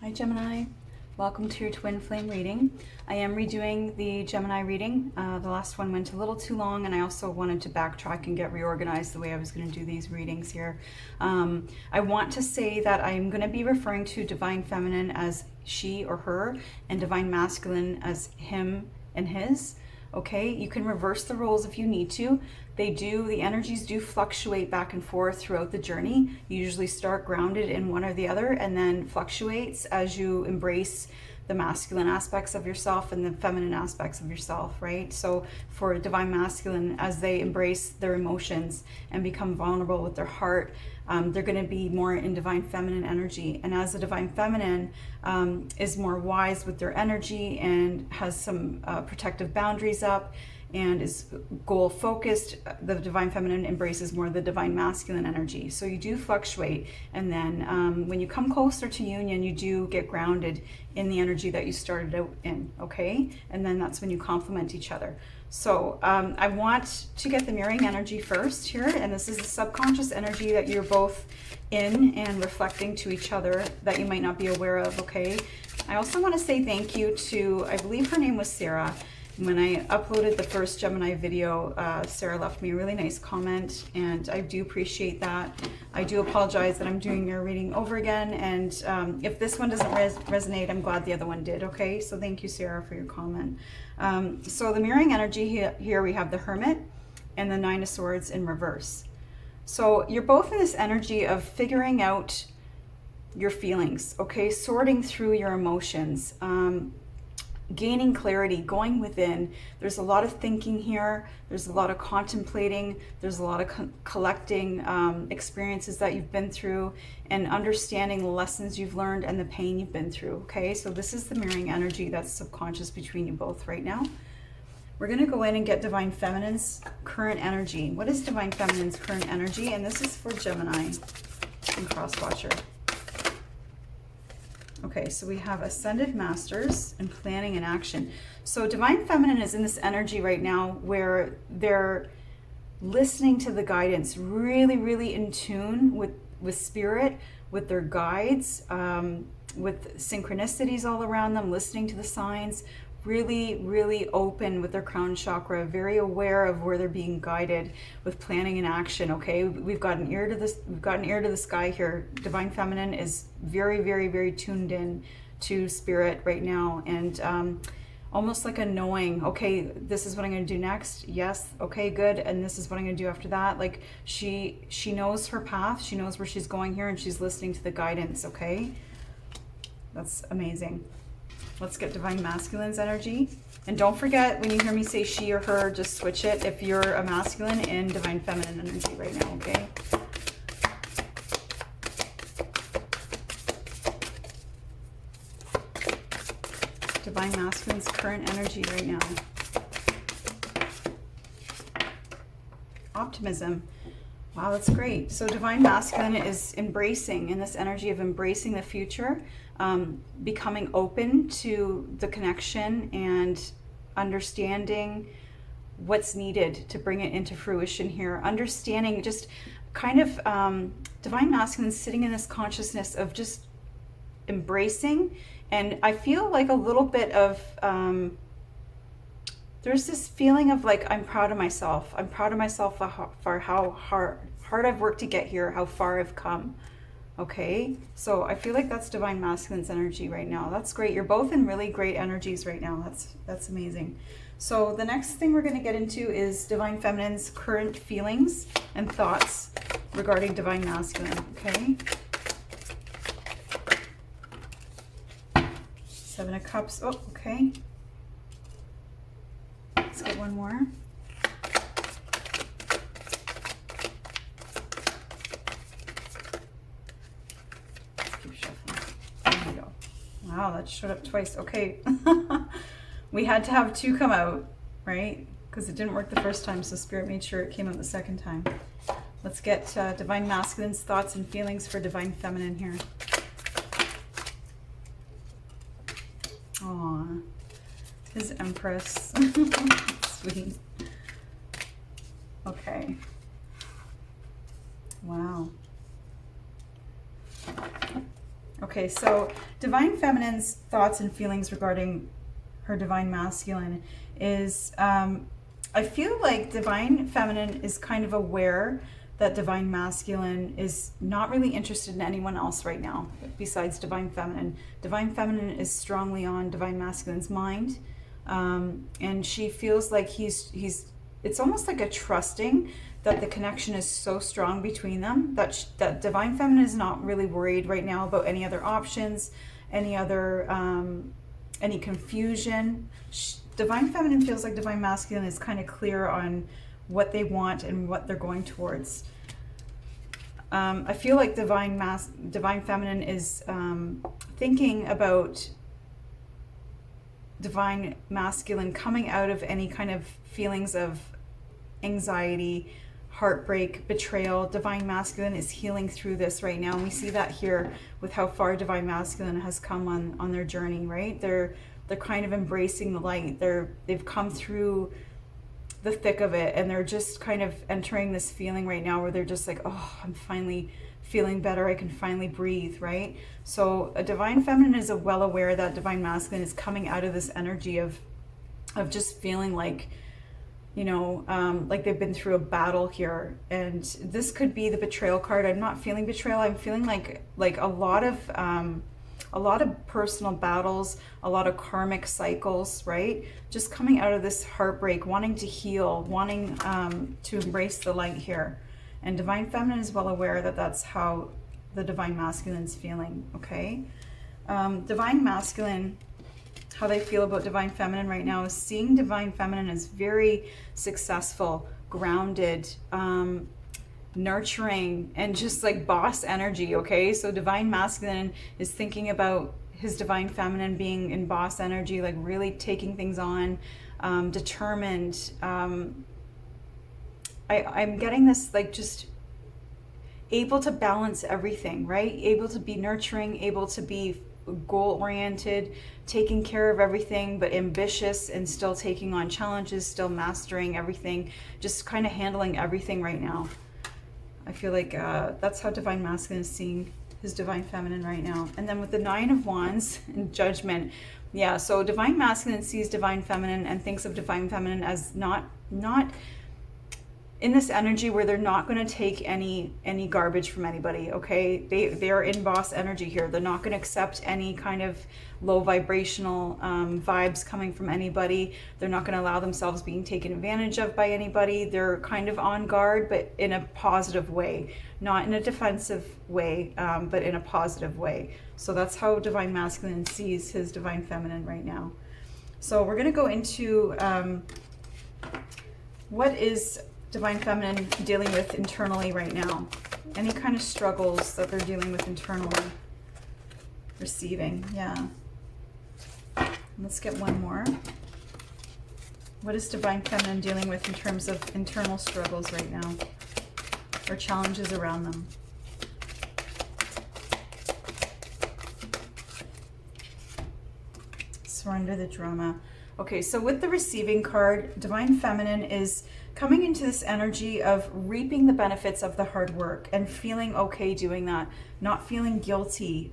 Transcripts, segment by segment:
Hi Gemini, welcome to your twin flame reading. I am redoing the Gemini reading. The last one went a little too long and I also wanted to backtrack and get reorganized the way I was going to do these readings here. I want to say that I'm going to be referring to Divine Feminine as she or her and Divine Masculine as him and his. Okay, you can reverse the roles if you need to. The energies do fluctuate back and forth throughout the journey. You usually start grounded in one or the other and then fluctuates as you embrace the masculine aspects of yourself and the feminine aspects of yourself, right? So for Divine Masculine, as they embrace their emotions and become vulnerable with their heart, they're going to be more in Divine Feminine energy. And as the Divine Feminine is more wise with their energy and has some protective boundaries up and is goal focused, the Divine Feminine embraces more the Divine Masculine energy. So you do fluctuate, and then when you come closer to union, you do get grounded in the energy that you started out in, okay? And then that's when you complement each other. So I want to get the mirroring energy first here, and this is the subconscious energy that you're both in and reflecting to each other that you might not be aware of, okay? I also want to say thank you to, I believe her name was Sarah. When I uploaded the first Gemini video, Sarah left me a really nice comment, and I do appreciate that. I do apologize that I'm doing your reading over again, and if this one doesn't resonate, I'm glad the other one did, okay? So thank you, Sarah, for your comment. So the mirroring energy here we have the Hermit and the Nine of Swords in reverse. So you're both in this energy of figuring out your feelings, okay? Sorting through your emotions. Gaining clarity, going within. There's a lot of thinking here. There's a lot of contemplating. There's a lot of collecting experiences that you've been through and understanding the lessons you've learned and the pain you've been through. Okay, so this is the mirroring energy that's subconscious between you both right now. We're going to go in and get Divine Feminine's current energy. What is Divine Feminine's current energy? And this is for Gemini and Crosswatcher. Okay, so we have Ascended Masters and Planning and Action. So Divine Feminine is in this energy right now where they're listening to the guidance, really, really in tune with spirit, with their guides, with synchronicities all around them, listening to the signs, really, really open with their crown chakra, very aware of where they're being guided with planning and action. Okay, we've got an ear to this, we've got an ear to the sky here. Divine Feminine is very, very, very tuned in to spirit right now, and almost like a knowing, okay, this is what I'm going to do next. Yes, okay, good. And this is what I'm going to do after that. Like she knows her path, she knows where she's going here, and she's listening to the guidance. Okay, that's amazing. Let's get Divine Masculine's energy. And don't forget, when you hear me say she or her, just switch it if you're a masculine in Divine Feminine energy right now, okay? Divine Masculine's current energy right now. Optimism. Wow, that's great. So Divine Masculine is embracing, in this energy of embracing the future, becoming open to the connection and understanding what's needed to bring it into fruition here. Understanding just kind of Divine Masculine sitting in this consciousness of just embracing. And I feel like a little bit of, there's this feeling of like, I'm proud of myself. I'm proud of myself for how hard I've worked to get here, how far I've come. Okay, so I feel like that's Divine Masculine's energy right now. That's great. You're both in really great energies right now. That's amazing. So the next thing we're going to get into is Divine Feminine's current feelings and thoughts regarding Divine Masculine. Okay. Seven of Cups. Oh, okay. Let's get one more. Wow, that showed up twice. Okay. We had to have two come out, right? Because it didn't work the first time, so Spirit made sure it came out the second time. Let's get Divine Masculine's thoughts and feelings for Divine Feminine here. Aw, his Empress. Sweet. Okay. Wow. Okay, Okay, so Divine Feminine's thoughts and feelings regarding her Divine Masculine is, I feel like Divine Feminine is kind of aware that Divine Masculine is not really interested in anyone else right now besides Divine Feminine. Divine Feminine is strongly on Divine Masculine's mind, and she feels like it's almost like a trusting that the connection is so strong between them that Divine Feminine is not really worried right now about any other options, any confusion. Divine Feminine feels like Divine Masculine is kind of clear on what they want and what they're going towards. I feel like Divine Feminine is thinking about Divine Masculine coming out of any kind of feelings of anxiety, heartbreak, betrayal. Divine Masculine is healing through this right now, and we see that here with how far Divine Masculine has come on their journey, right? They're kind of embracing the light. They've come through the thick of it, and they're just kind of entering this feeling right now where they're just like, oh, I'm finally feeling better. I can finally breathe, right? So a Divine Feminine is well aware that Divine Masculine is coming out of this energy of just feeling like, you know, like they've been through a battle here. And this could be the betrayal card. I'm not feeling betrayal. I'm feeling like a lot of personal battles, a lot of karmic cycles, right? Just coming out of this heartbreak, wanting to heal, wanting to embrace the light here. And Divine Feminine is well aware that that's how the Divine Masculine is feeling, okay? Divine Masculine, how they feel about Divine Feminine right now is seeing Divine Feminine as very successful, grounded, nurturing, and just like boss energy, okay? So Divine Masculine is thinking about his Divine Feminine being in boss energy, like really taking things on, determined. I'm getting this like just able to balance everything, right? Able to be nurturing, able to be goal-oriented, taking care of everything, but ambitious and still taking on challenges, still mastering everything, just kind of handling everything right now. I feel like that's how Divine Masculine is seeing his Divine Feminine right now. And then with the Nine of Wands and Judgment, yeah, so Divine Masculine sees Divine Feminine and thinks of Divine Feminine as not in this energy where they're not going to take any garbage from anybody, okay? They are in boss energy here. They're not going to accept any kind of low vibrational vibes coming from anybody. They're not going to allow themselves being taken advantage of by anybody. They're kind of on guard, but in a positive way, not in a defensive way, but in a positive way. So that's how Divine Masculine sees his Divine Feminine right now. So we're going to go into what is Divine Feminine dealing with internally right now. Any kind of struggles that they're dealing with internally. Receiving, yeah. Let's get one more. What is Divine Feminine dealing with in terms of internal struggles right now? Or challenges around them? Surrender the drama. Okay, so with the receiving card, Divine Feminine is coming into this energy of reaping the benefits of the hard work and feeling okay doing that, not feeling guilty,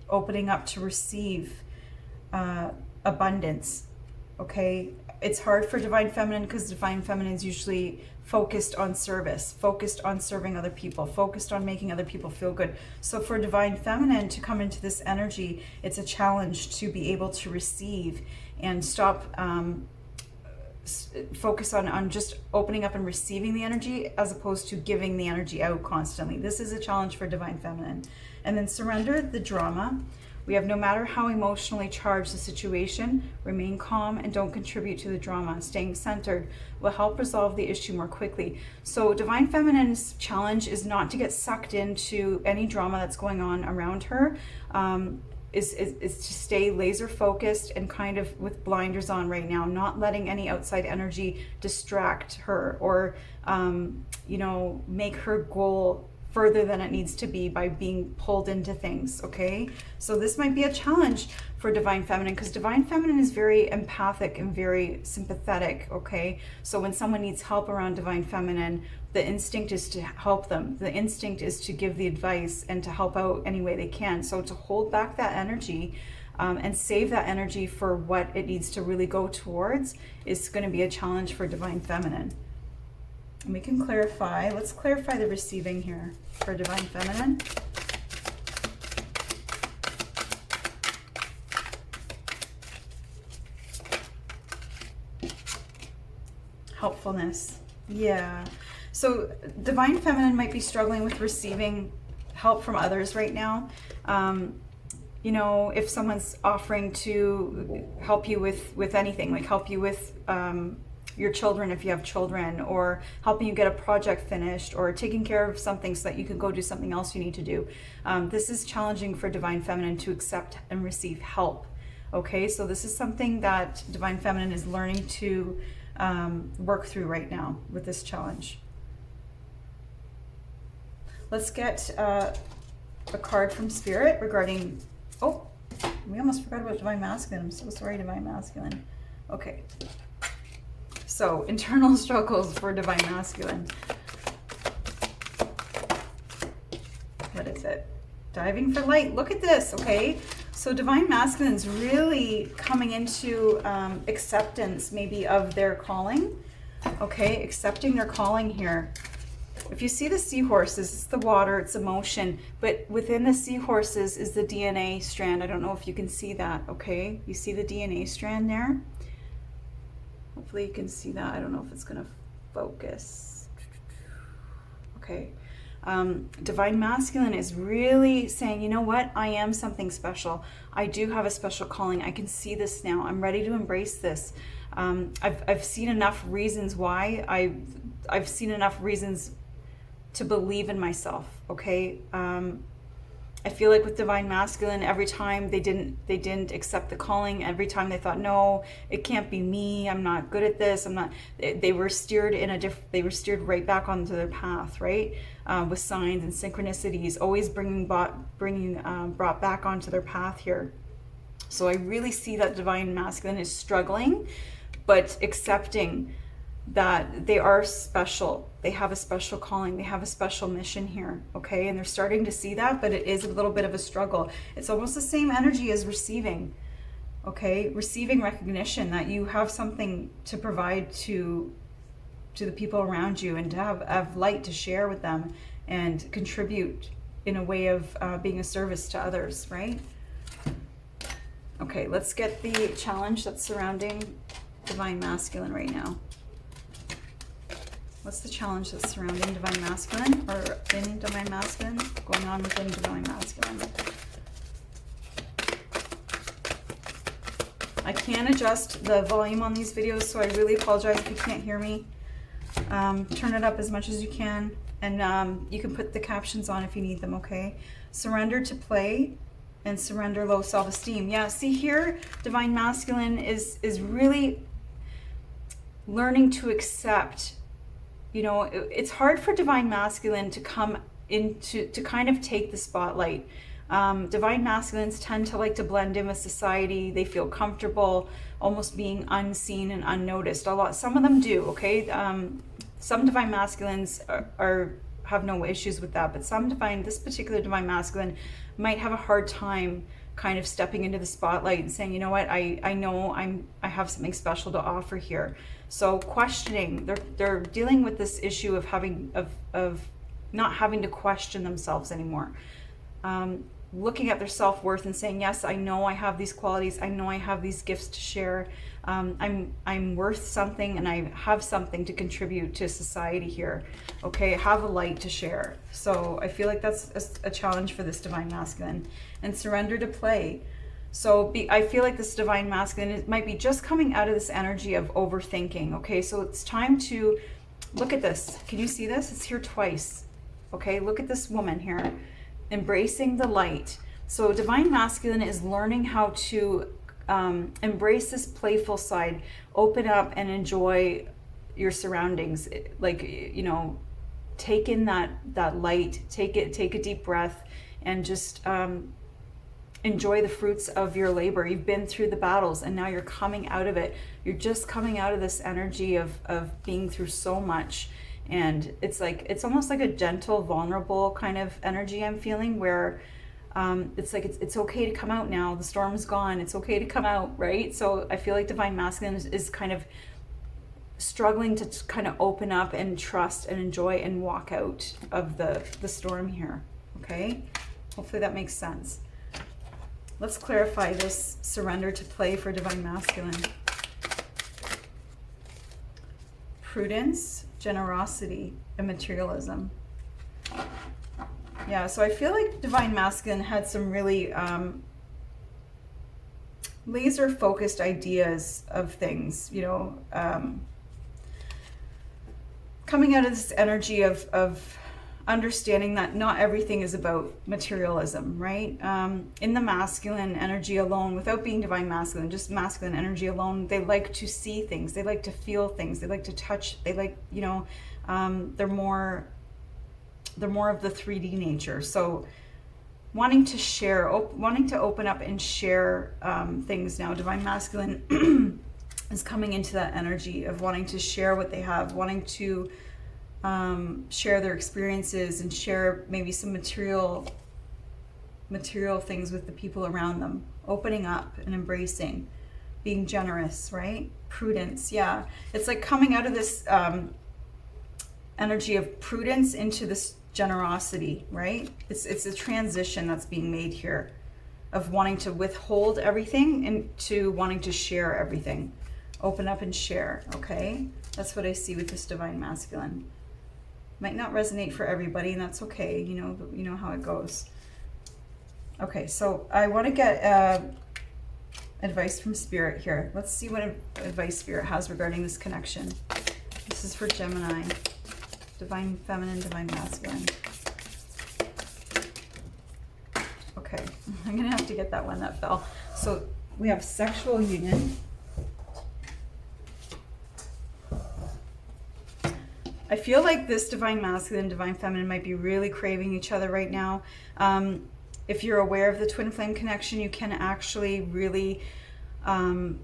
opening up to receive abundance, okay? It's hard for Divine Feminine because Divine Feminine is usually focused on service, focused on serving other people, focused on making other people feel good. So for Divine Feminine to come into this energy, it's a challenge to be able to receive and stop focus on just opening up and receiving the energy as opposed to giving the energy out constantly. This is a challenge for Divine Feminine. And then surrender the drama. We have no matter how emotionally charged the situation, remain calm and don't contribute to the drama. Staying centered will help resolve the issue more quickly. So Divine Feminine's challenge is not to get sucked into any drama that's going on around her. Is to stay laser focused and kind of with blinders on right now, not letting any outside energy distract her or, you know, make her goal further than it needs to be by being pulled into things, okay? So this might be a challenge for Divine Feminine, because Divine Feminine is very empathic and very sympathetic, okay? So when someone needs help around Divine Feminine, the instinct is to help them. The instinct is to give the advice and to help out any way they can. So to hold back that energy and save that energy for what it needs to really go towards is going to be a challenge for Divine Feminine. And we can clarify. Let's clarify the receiving here for Divine Feminine. Helpfulness. Yeah. So Divine Feminine might be struggling with receiving help from others right now. You know, if someone's offering to help you with anything, like help you with your children if you have children, or helping you get a project finished, or taking care of something so that you can go do something else you need to do. This is challenging for Divine Feminine to accept and receive help. Okay, so this is something that Divine Feminine is learning to work through right now with this challenge. Let's get a card from Spirit regarding, oh, we almost forgot about Divine Masculine. I'm so sorry, Divine Masculine. Okay. So, internal struggles for Divine Masculine. What is it? Diving for light. Look at this, okay? So Divine Masculine's really coming into acceptance maybe of their calling. Okay, accepting their calling here. If you see the seahorses, it's the water, it's emotion, but within the seahorses is the DNA strand. I don't know if you can see that, okay? You see the DNA strand there? Hopefully you can see that. I don't know if it's gonna focus. Okay. Divine Masculine is really saying, you know what? I am something special. I do have a special calling. I can see this now. I'm ready to embrace this. I've seen enough reasons why. I've seen enough reasons to believe in myself, okay? I feel like with Divine Masculine, every time they didn't accept the calling, every time they thought, no, it can't be me, I'm not good at this, I'm not, they were steered in they were steered right back onto their path, right? With signs and synchronicities, always brought back onto their path here. So I really see that Divine Masculine is struggling, but accepting that they are special. They have a special calling. They have a special mission here, okay? And they're starting to see that, but it is a little bit of a struggle. It's almost the same energy as receiving, okay? Receiving recognition that you have something to provide to the people around you, and to have light to share with them and contribute in a way of being a service to others, right? Okay, let's get the challenge that's surrounding Divine Masculine right now. What's the challenge that's surrounding Divine Masculine, or in Divine Masculine, going on within Divine Masculine? I can adjust the volume on these videos, so I really apologize if you can't hear me. Turn it up as much as you can, and you can put the captions on if you need them, okay? Surrender to play and surrender low self-esteem. Yeah, see here, Divine Masculine is really learning to accept. You know, it's hard for Divine Masculine to come into, to kind of take the spotlight. Divine Masculines tend to like to blend in with society. They feel comfortable almost being unseen and unnoticed. Some of them do, okay? Some Divine Masculines have no issues with that, but this particular Divine Masculine might have a hard time kind of stepping into the spotlight and saying, you know what, I know I have something special to offer here. So questioning, they're dealing with this issue of not having to question themselves anymore. Looking at their self-worth and saying, yes, I know I have these qualities, I know I have these gifts to share. I'm worth something, and I have something to contribute to society here. Okay, I have a light to share. So I feel like that's a challenge for this Divine Masculine. And surrender to play. So I feel like this Divine Masculine might be just coming out of this energy of overthinking. Okay, so it's time to look at this. Can you see this? It's here twice. Okay, look at this woman here, embracing the light. So Divine Masculine is learning how to embrace this playful side, open up and enjoy your surroundings. Like, you know, take in that light, take a deep breath, and just enjoy the fruits of your labor. You've been through the battles and now you're coming out of it. You're just coming out of this energy of being through so much. And it's like, it's almost like a gentle, vulnerable kind of energy I'm feeling, where it's like, it's okay to come out now. The storm's gone. It's okay to come out, right? So I feel like Divine Masculine is kind of struggling to kind of open up and trust and enjoy and walk out of the storm here. Okay? Hopefully that makes sense. Let's clarify this surrender to play for Divine Masculine. Prudence, generosity, and materialism. Yeah, so I feel like Divine Masculine had some really laser focused ideas of things, you know, coming out of this energy of understanding that not everything is about materialism, right? In the masculine energy alone, without being Divine Masculine, just masculine energy alone, they like to see things, they like to feel things, they like to touch, they like, you know, they're more of the 3D nature. So wanting to share, wanting to open up and share things now. Divine Masculine is coming into that energy of wanting to share what they have, wanting to share their experiences and share maybe some material things with the people around them, opening up and embracing, being generous, right? Prudence, yeah. It's like coming out of this energy of prudence into this generosity, right? It's a transition that's being made here of wanting to withhold everything and to wanting to share everything. Open up and share, okay? That's what I see with this Divine Masculine. Might not resonate for everybody, and that's okay. You know how it goes. Okay, so I want to get advice from Spirit here. Let's see what advice Spirit has regarding this connection. This is for Gemini. Divine Feminine, Divine Masculine. Okay, I'm going to have to get that one that fell. So we have sexual union. I feel like this Divine Masculine, Divine Feminine might be really craving each other right now. If you're aware of the twin flame connection, you can actually really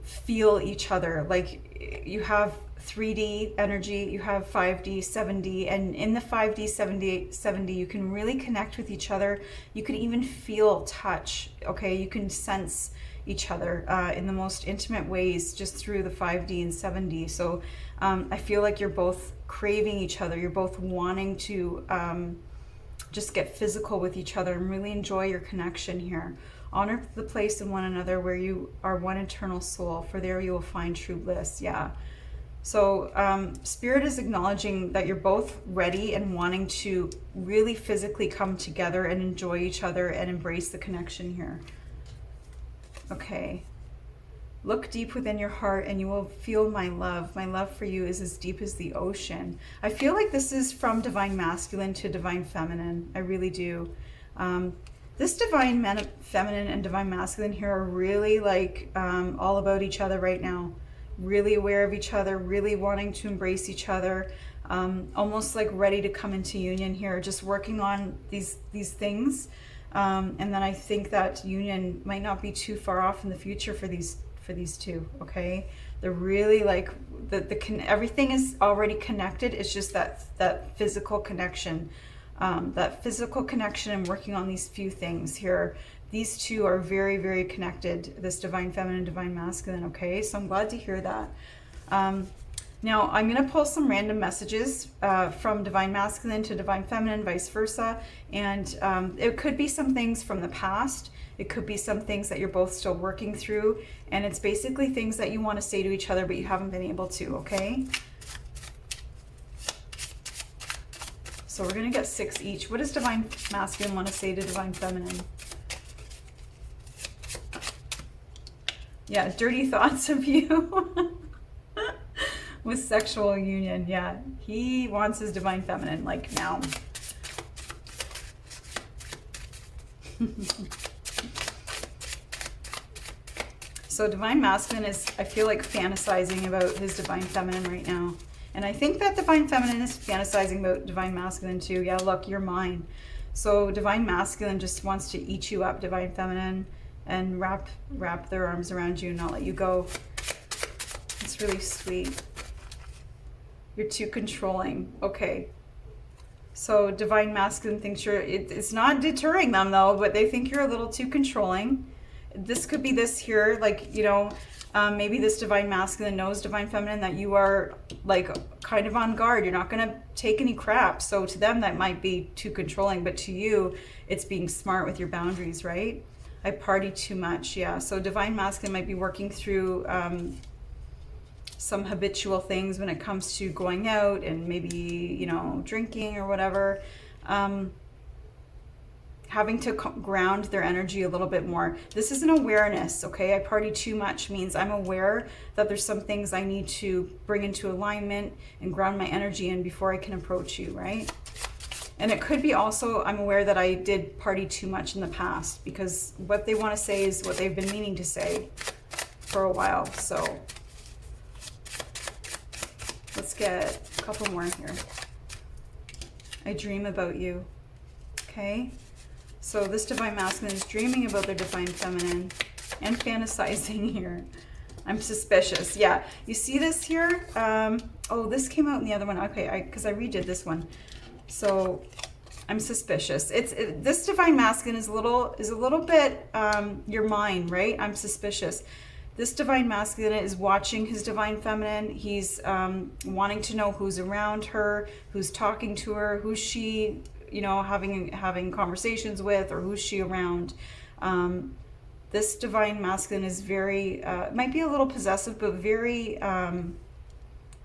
feel each other. Like you have 3D energy, you have 5D, 7D, and in the 5D, 7D, you can really connect with each other. You can even feel touch, okay? You can sense each other in the most intimate ways just through the 5D and 7D. So I feel like you're both craving each other. You're both wanting to just get physical with each other and really enjoy your connection here. Honor the place in one another where you are one eternal soul, for there you will find true bliss. Yeah. So Spirit is acknowledging that you're both ready and wanting to really physically come together and enjoy each other and embrace the connection here. Okay. Look deep within your heart and you will feel my love. My love for you is as deep as the ocean. I feel like this is from Divine Masculine to Divine Feminine. I really do. This Divine Feminine and Divine Masculine here are really like all about each other right now. Really aware of each other, really wanting to embrace each other, almost like ready to come into union here, just working on these things. And then I think that union might not be too far off in the future for these two, okay? They're really like, everything is already connected. It's just that physical connection. That physical connection and working on these few things here. These two are very, very connected, this Divine Feminine, Divine Masculine, okay? So I'm glad to hear that. Now, I'm going to pull some random messages from Divine Masculine to Divine Feminine, vice versa. And it could be some things from the past. It could be some things that you're both still working through. And it's basically things that you want to say to each other, but you haven't been able to, okay? So we're going to get 6 each. What does Divine Masculine want to say to Divine Feminine? Yeah, dirty thoughts of you with sexual union. Yeah, he wants his Divine Feminine like now. So Divine Masculine is, I feel like, fantasizing about his Divine Feminine right now. And I think that divine feminine is fantasizing about divine masculine too. Yeah, look, you're mine. So divine masculine just wants to eat you up, divine feminine, and wrap their arms around you and not let you go. It's really sweet. You're too controlling. Okay. So divine masculine thinks it's not deterring them though, but they think you're a little too controlling. This could be this here, like, you know, maybe this divine masculine knows divine feminine that you are like kind of on guard. You're not going to take any crap. So to them, that might be too controlling, but to you, it's being smart with your boundaries, right? I party too much. Yeah. So divine masculine might be working through some habitual things when it comes to going out and maybe, you know, drinking or whatever. Having to ground their energy a little bit more. This is an awareness, okay? I party too much means I'm aware that there's some things I need to bring into alignment and ground my energy in before I can approach you, right? And it could be also, I'm aware that I did party too much in the past, because what they want to say is what they've been meaning to say for a while. So let's get a couple more here. I dream about you, okay? So this divine masculine is dreaming about their divine feminine and fantasizing here. I'm suspicious. Yeah, you see this here? Oh, this came out in the other one. Okay, because I redid this one. So I'm suspicious. This divine masculine is a little bit your mind, right? I'm suspicious. This divine masculine is watching his divine feminine. He's wanting to know who's around her, who's talking to her, who's she, you know, having conversations with, or who's she around. This divine masculine is very, might be a little possessive, but very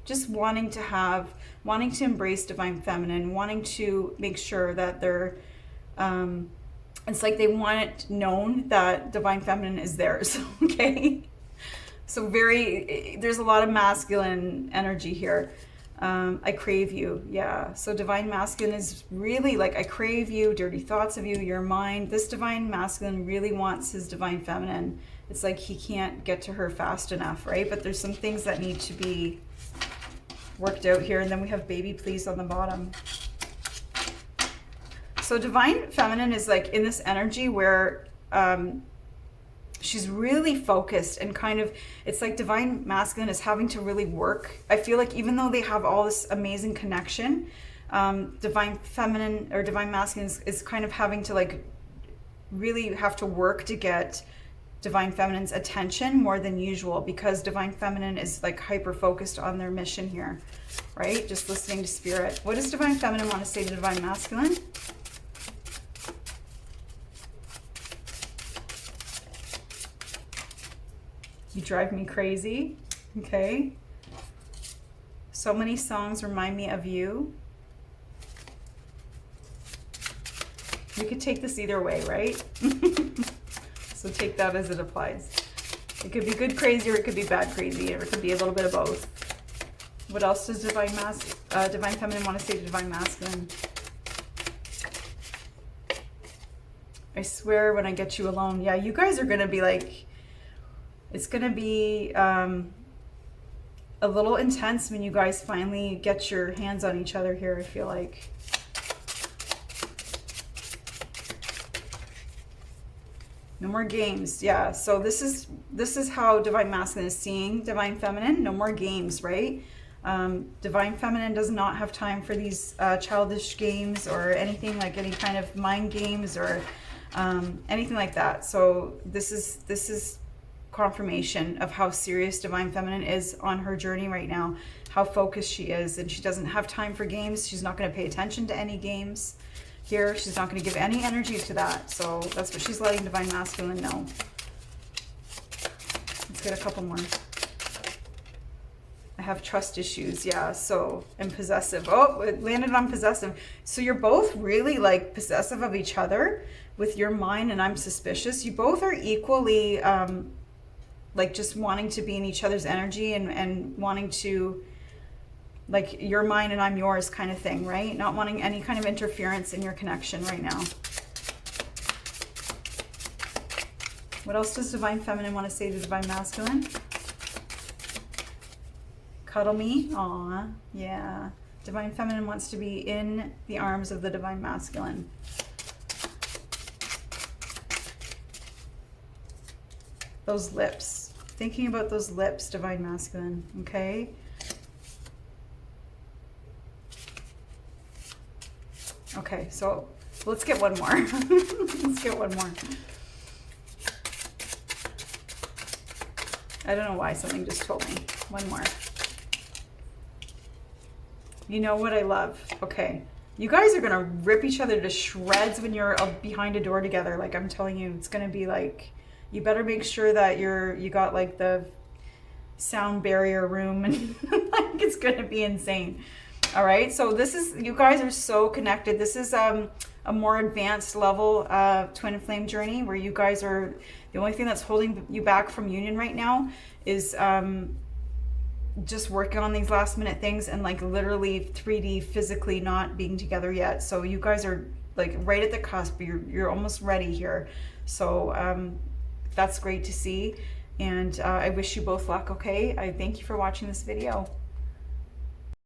just wanting to embrace divine feminine, wanting to make sure that they're, it's like they want it known that divine feminine is theirs, okay? So there's a lot of masculine energy here. I crave you. Yeah. So divine masculine is really like, I crave you, dirty thoughts of you, you're mine. This divine masculine really wants his divine feminine. It's like he can't get to her fast enough, right? But there's some things that need to be worked out here. And then we have baby please on the bottom. So divine feminine is like in this energy where she's really focused and kind of, it's like divine masculine is having to really work. I feel like even though they have all this amazing connection, divine feminine or divine masculine is kind of having to like really have to work to get divine feminine's attention more than usual, because divine feminine is like hyper focused on their mission here, right? Just listening to spirit. What does divine feminine want to say to divine masculine? You drive me crazy. Okay. So many songs remind me of you. We could take this either way, right? So take that as it applies. It could be good crazy, or it could be bad crazy, or it could be a little bit of both. What else does divine feminine want to say to divine masculine? I swear when I get you alone. Yeah, you guys are going to be like, it's going to be a little intense when you guys finally get your hands on each other here, I feel like. No more games. Yeah, so this is how divine masculine is seeing divine feminine. No more games, right? Divine feminine does not have time for these childish games or anything, like any kind of mind games or anything like that. So this is confirmation of how serious divine feminine is on her journey right now, how focused she is, and she doesn't have time for games. She's not going to pay attention to any games here. She's not going to give any energy to that. So that's what she's letting divine masculine know. Let's get a couple more. I have trust issues. Yeah. So, and possessive. Oh, it landed on possessive. So you're both really like possessive of each other with your mind, and I'm suspicious. You both are equally like just wanting to be in each other's energy and wanting to, like, you're mine and I'm yours kind of thing, right? Not wanting any kind of interference in your connection right now. What else does divine feminine want to say to divine masculine? Cuddle me. Aw, yeah. Divine Feminine wants to be in the arms of the Divine Masculine. Those lips. Thinking about those lips, Divine Masculine, okay? Okay, so let's get one more. Let's get one more. I don't know why something just told me. One more. You know what I love? Okay. You guys are going to rip each other to shreds when you're behind a door together. Like, I'm telling you, it's going to be like, you better make sure that you got like the sound barrier room, and like, it's going to be insane. All right. So this is, you guys are so connected. This is a more advanced level twin flame journey where you guys are, the only thing that's holding you back from union right now is just working on these last minute things and like literally 3D physically not being together yet. So you guys are like right at the cusp. You're almost ready here. So that's great to see. And I wish you both luck, okay? I thank you for watching this video.